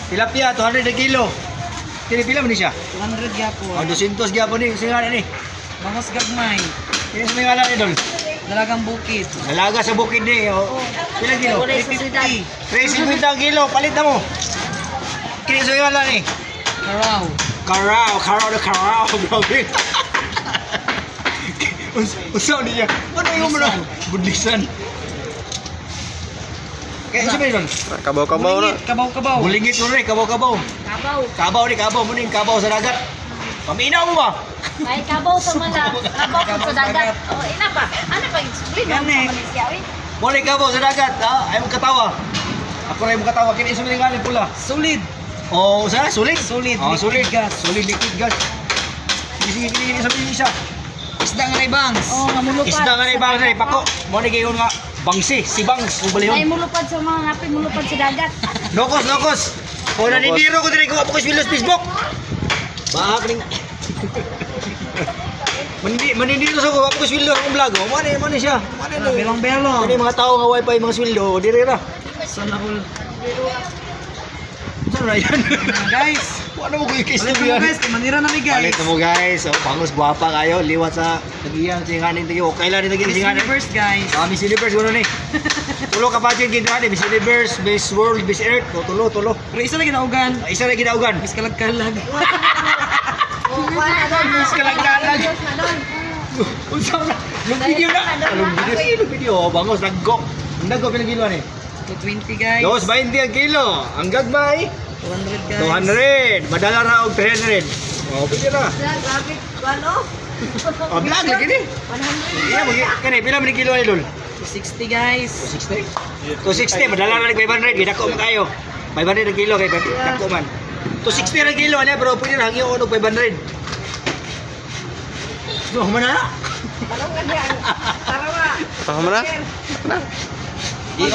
Tilapia 200 na kilo. Kini pila man ni siya? 200 gyapon. Oh, 200 gyapon ni singalan ni. Bangos gagmay. Kini sa mga ni Dol. Dalagang bukid. Dalaga sa bukid ni. Oh. Pila kilo? 350. 350 ang kilo, palit na mo. Kini sa mga ni. Karaw. Karaw na karaw, grabe. Usaw niya. Ano yung mo na? Budisan. Kaya sa mga Dol. Kabaw-kabaw na. Kabaw-kabaw. Bulingit mo rin, kabaw-kabaw. Kabaw. Kabaw ni kabaw, muning kabaw sa dagat. Paminaw mo ba? Ay, kabaw sa mala. Kabaw sa dagat. Oh, ina pa. Ano pa explain mo Gani. sa Malaysia, oy? Muning kabaw sa dagat. Ayaw mo katawa. Ako na yung katawa. Kini isa mga galing pula. Solid. Oh, sa sulit? Solid, Oh, liquid sulit. gas. Solid liquid gas. Sige, kini sa isa. Isda nga na bangs. Oh, namulupad. Isda nga na ibang sa ipako. Mo ni kayon nga bangsi, si bangs, Ay, ubalihon. mulupad sa mga ngapin, mulupad sa dagat. Lokos. O nanindiro ko diri ko ako sa Facebook. Bahag ning Manindiro sa ko ako sa sweldo akong vlog. Mo ni siya. Mo ni. Belong-belong. Kani mga tao nga wifi mga sweldo diri ra. Sana all. Saan na yan? Guys. Ano mo ko yung case Ulit mo guys. Manira na ni Palit guys. mo guys. Oh, bangus guwapa kayo. Liwat sa nagiyang singanin tayo. Kailan rin nagiyang Miss singanin? Universe guys. Miss Universe gano'n ni. Tulo ka pa dyan ginagawa Miss Universe, Miss World, Miss Earth. O, tulo. Pero isa na ginaugan. Isa na ginaugan. Miss Kalag-kalag. Miss Kalag-kalag. Unsang na. Yung video na. Yung video. Oh, bangus. Naggo. Naggo pinagilo ni. 220 guys. 220 ang kilo. Ang gagmay. 200 guys. 200. Madala na og 300. Oh, pwede na. Grabe, ano? Oh, vlog lagi ni. 100. Iya, magi. Kani pila man kilo ni Lol? 260 guys. 260. 260 madala na 500 gidako man kayo. 500 ang kilo kay dako man. 260 ang kilo ana bro, pwede na hangyo og 500. So, mana na? Parang ganyan. Tarawa. Paham na? Iya.